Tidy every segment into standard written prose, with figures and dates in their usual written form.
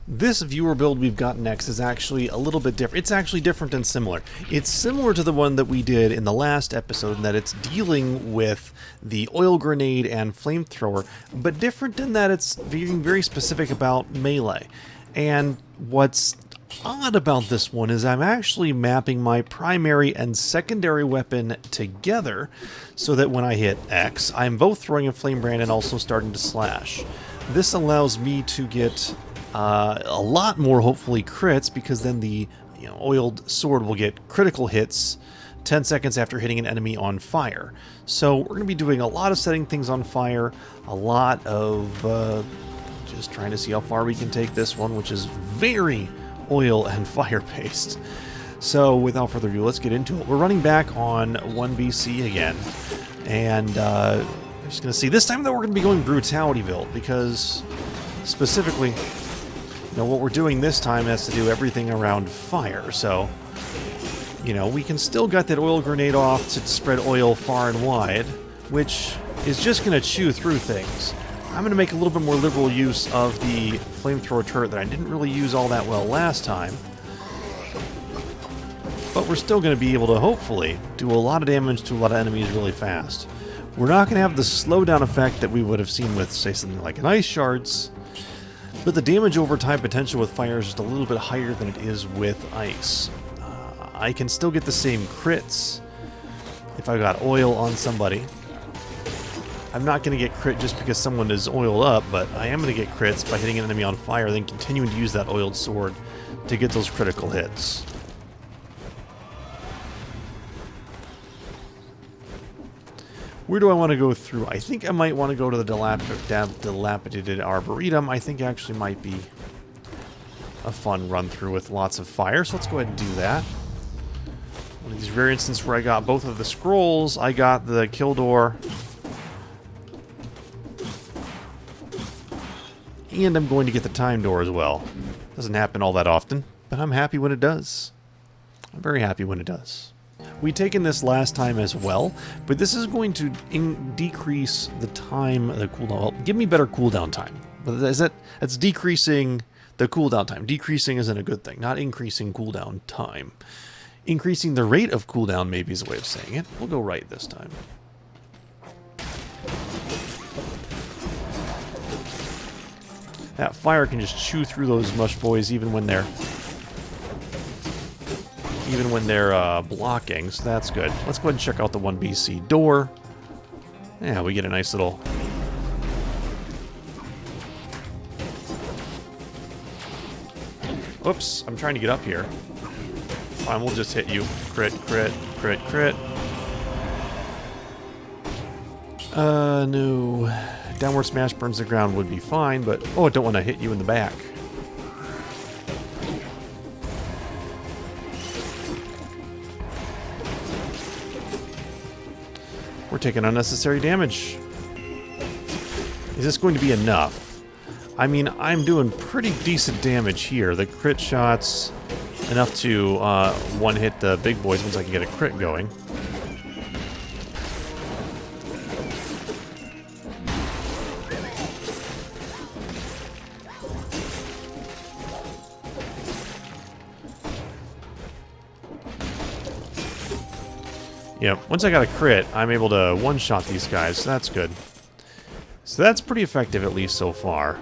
This viewer build we've got next is actually a little bit different. It's actually different and similar. It's similar to the one that we did in the last episode in that it's dealing with the oil grenade and flamethrower, but different in that it's being very specific about melee. And what's odd about this one is I'm actually mapping my primary and secondary weapon together so that when I hit X, I'm both throwing a flame brand and also starting to slash. This allows me to get a lot more, hopefully, crits, because then the oiled sword will get critical hits 10 seconds after hitting an enemy on fire. So we're going to be doing a lot of setting things on fire, a lot of just trying to see how far we can take this one, which is very oil and fire based. So without further ado, let's get into it. We're running back on 1BC again, and I'm just going to see. This time, though, we're going to be going Brutality build, because specifically, what we're doing this time has to do everything around fire. So, we can still get that oil grenade off to spread oil far and wide, which is just going to chew through things. I'm going to make a little bit more liberal use of the Flamethrower Turret that I didn't really use all that well last time. But we're still going to be able to, hopefully, do a lot of damage to a lot of enemies really fast. We're not going to have the slowdown effect that we would have seen with, say, something like an Ice Shards, but the damage over time potential with fire is just a little bit higher than it is with ice. I can still get the same crits if I got oil on somebody. I'm not going to get crit just because someone is oiled up, but I am going to get crits by hitting an enemy on fire, then continuing to use that oiled sword to get those critical hits. Where do I want to go through? I think I might want to go to the dilapidated Arboretum. I think actually might be a fun run through with lots of fire, so let's go ahead and do that. One of these rare instances where I got both of the scrolls, I got the kill door, and I'm going to get the time door as well. Doesn't happen all that often, but I'm happy when it does. I'm very happy when it does. We'd taken this last time as well, but this is going to decrease the time, the cooldown. Well, give me better cooldown time. That's decreasing the cooldown time. Decreasing isn't a good thing, not increasing cooldown time. Increasing the rate of cooldown maybe is a way of saying it. We'll go right this time. That fire can just chew through those mush boys even when they're blocking, so that's good. Let's go ahead and check out the 1BC door. Yeah, we get a nice little... Oops, I'm trying to get up here. Fine, we'll just hit you. Crit, crit, crit, crit. No. Downward smash burns the ground would be fine, but... Oh, I don't want to hit you in the back. We're taking unnecessary damage. Is this going to be enough? I mean, I'm doing pretty decent damage here. The crit shots, enough to one-hit the big boys once I can get a crit going. Yeah, once I got a crit, I'm able to one-shot these guys, so that's good. So that's pretty effective, at least so far.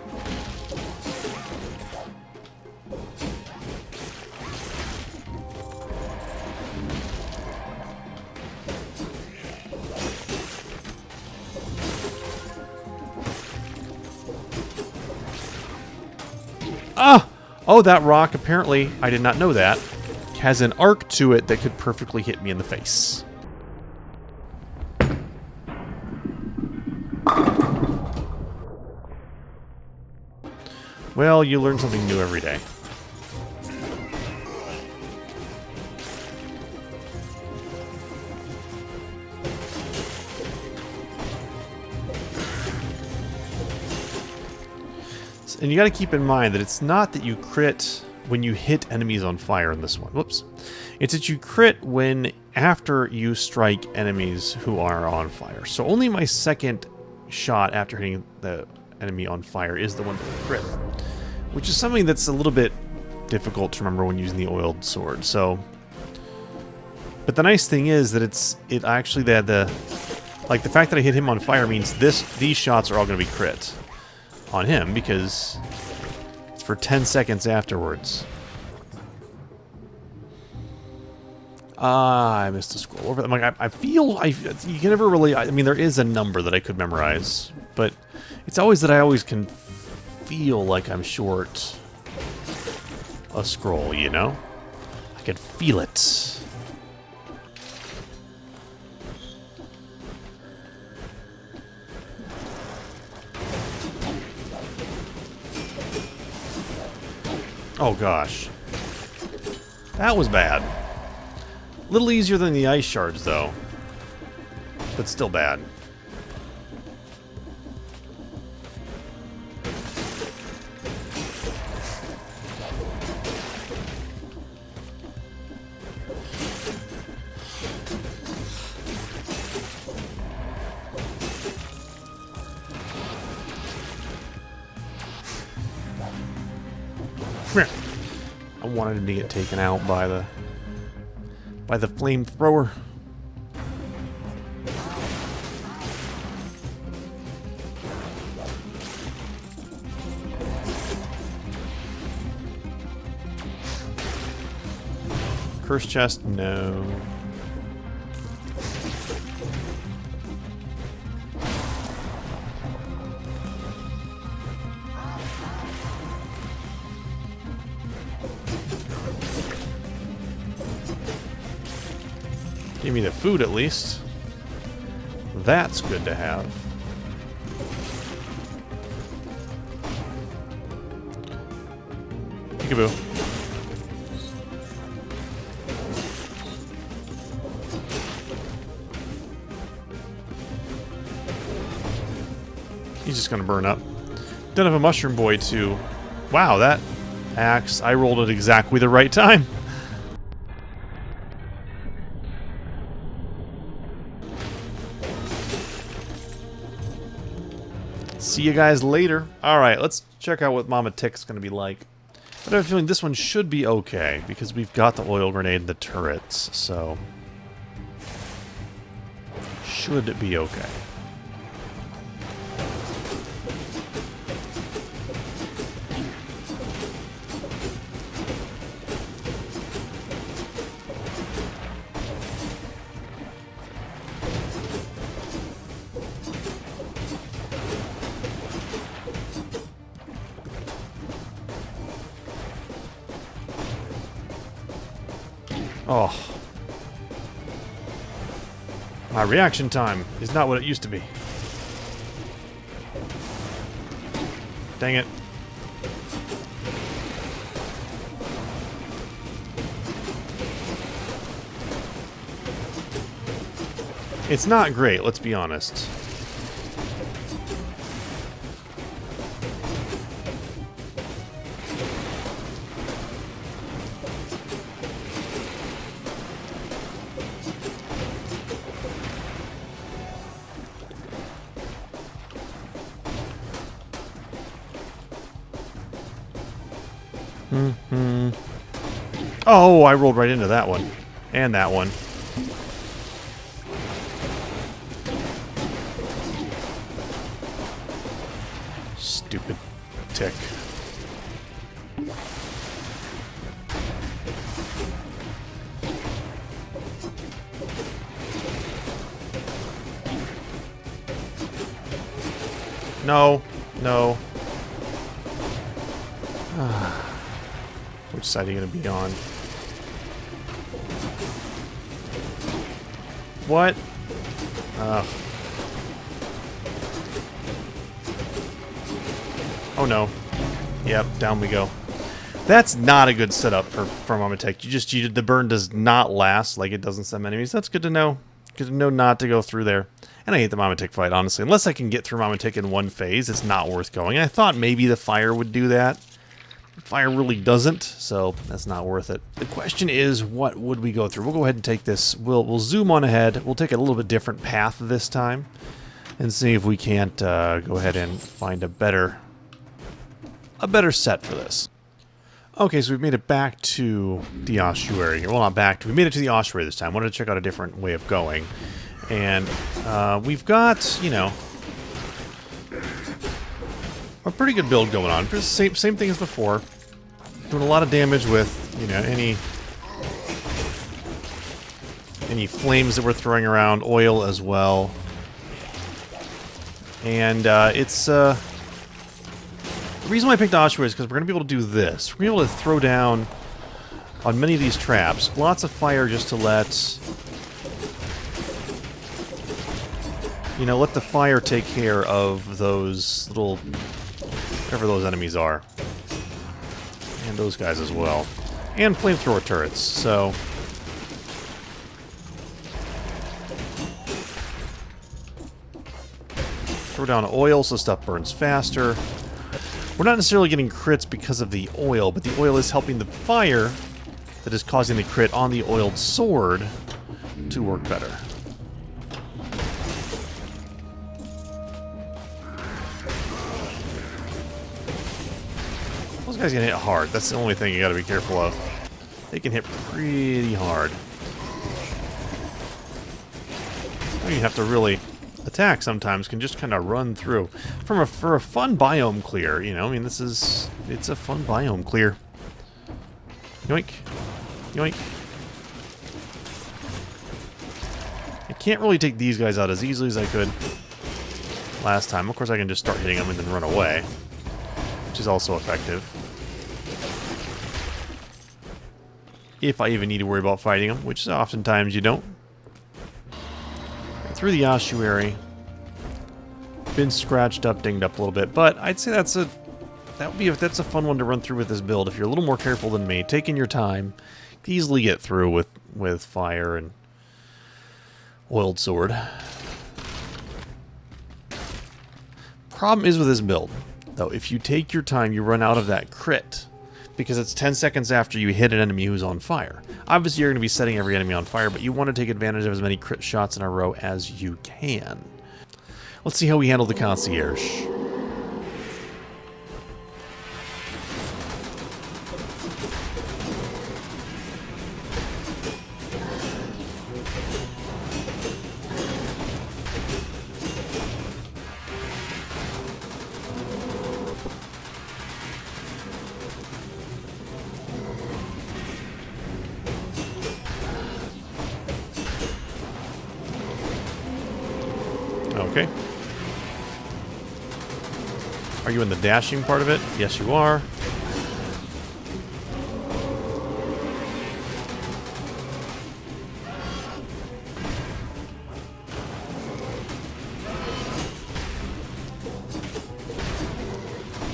Ah! Oh, that rock, apparently, I did not know that, has an arc to it that could perfectly hit me in the face. Well, you learn something new every day. And you got to keep in mind that it's not that you crit when you hit enemies on fire in this one. Whoops. It's that you crit when after you strike enemies who are on fire. So only my second shot after hitting the enemy on fire is the one that crit. which is something that's a little bit difficult to remember when using the oiled sword. So, but the nice thing is that it actually had the fact that I hit him on fire means these shots are all going to be crit on him because it's for 10 seconds afterwards. I missed a scroll over. I'm like, I feel you can never really. I mean, there is a number that I could memorize, but it's always that I always can feel like I'm short a scroll. You know, I can feel it. Oh gosh, that was bad. A little easier than the ice shards, though. But still bad. I wanted him to get taken out by the flamethrower. Curse chest, no. Give me the food at least. That's good to have. Peekaboo. He's just gonna burn up. Don't have a mushroom boy too. Wow, that axe, I rolled it exactly the right time. See you guys later. Alright, let's check out what Mama Tick's going to be like. But I have a feeling this one should be okay, because we've got the oil grenade and the turrets, so... should be okay. Oh. My reaction time is not what it used to be. Dang it. It's not great, let's be honest. Oh, I rolled right into that one. And that one. Stupid tick. No. No. Which side are you going to be on? What? Oh no. Yep, down we go. That's not a good setup for Mama Tech. The burn does not last, like it doesn't some enemies. That's good to know. Good to know not to go through there. And I hate the Mama Tick fight, honestly. Unless I can get through Mama Tick in one phase, it's not worth going. And I thought maybe the fire would do that. Fire really doesn't, so that's not worth it. The question is, what would we go through? We'll go ahead and take this. We'll zoom on ahead. We'll take a little bit different path this time, and see if we can't go ahead and find a better a better set for this. Okay, so we've made it back to the ossuary here. Well, not back to, we made it to the ossuary this time. Wanted to check out a different way of going. And we've got, you know, a pretty good build going on. Same thing as before. Doing a lot of damage with, you know, any flames that we're throwing around, oil as well. And it's the reason why I picked ossuary is because we're going to be able to do this. We're going to be able to throw down on many of these traps lots of fire just to let, you know, let the fire take care of those little, whatever those enemies are. And those guys as well. And flamethrower turrets, so throw down oil so stuff burns faster. We're not necessarily getting crits because of the oil, but the oil is helping the fire that is causing the crit on the oiled sword to work better. Those guys can hit hard. That's the only thing you gotta be careful of. They can hit pretty hard. You have to really attack sometimes, can just kind of run through. For a fun biome clear, you know, I mean, it's a fun biome clear. Yoink. Yoink. I can't really take these guys out as easily as I could last time. Of course, I can just start hitting them and then run away, which is also effective. If I even need to worry about fighting them, which oftentimes you don't. Through the ossuary. Been scratched up, dinged up a little bit, but I'd say that's a fun one to run through with this build. If you're a little more careful than me, taking your time, easily get through with fire and oiled sword. Problem is with this build, though, if you take your time, you run out of that crit. Because it's 10 seconds after you hit an enemy who's on fire. Obviously, you're going to be setting every enemy on fire, but you want to take advantage of as many crit shots in a row as you can. Let's see how we handle the concierge. Okay. Are you in the dashing part of it? Yes, you are.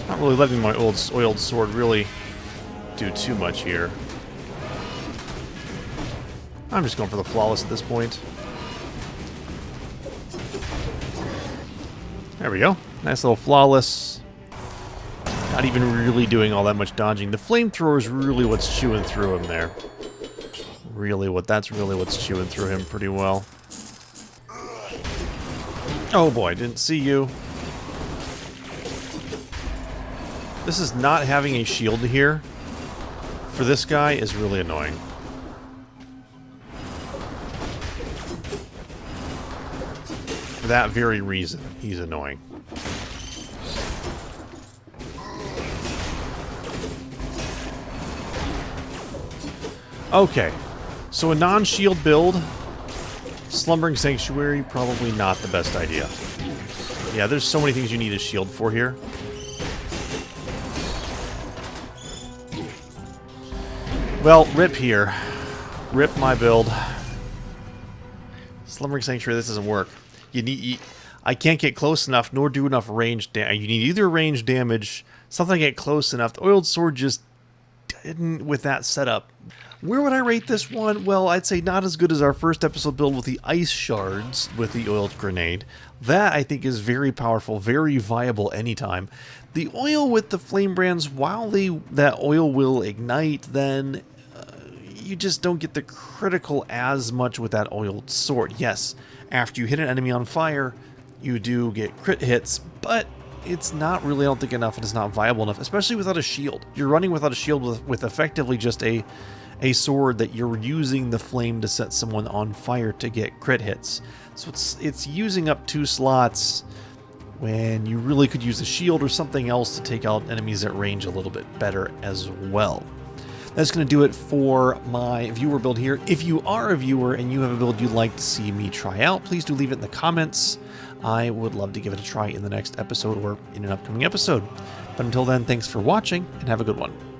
Not really letting my oiled sword really do too much here. I'm just going for the flawless at this point. There we go. Nice little flawless. Not even really doing all that much dodging. The flamethrower is really what's chewing through him there. That's really what's chewing through him pretty well. Oh boy, didn't see you. This is not having a shield here for this guy is really annoying. For that very reason, he's annoying. Okay, so a non-shield build, Slumbering Sanctuary, probably not the best idea. Yeah, there's so many things you need a shield for here. Well, rip here. Rip my build. Slumbering Sanctuary, this doesn't work. I can't get close enough, nor do enough range damage. You need either range damage, something to get close enough. The oiled sword just didn't with that setup. Where would I rate this one? Well, I'd say not as good as our first episode build with the ice shards with the oiled grenade. That, I think, is very powerful, very viable anytime. The oil with the flame brands, while that oil will ignite, then you just don't get the critical as much with that oiled sword. Yes, after you hit an enemy on fire, you do get crit hits, but it's not really, I don't think, enough, and it's not viable enough, especially without a shield. You're running without a shield with effectively just a sword that you're using the flame to set someone on fire to get crit hits. So it's using up 2 slots when you really could use a shield or something else to take out enemies at range a little bit better as well. That's going to do it for my viewer build here. If you are a viewer and you have a build you'd like to see me try out, please do leave it in the comments. I would love to give it a try in the next episode or in an upcoming episode. But until then, thanks for watching and have a good one.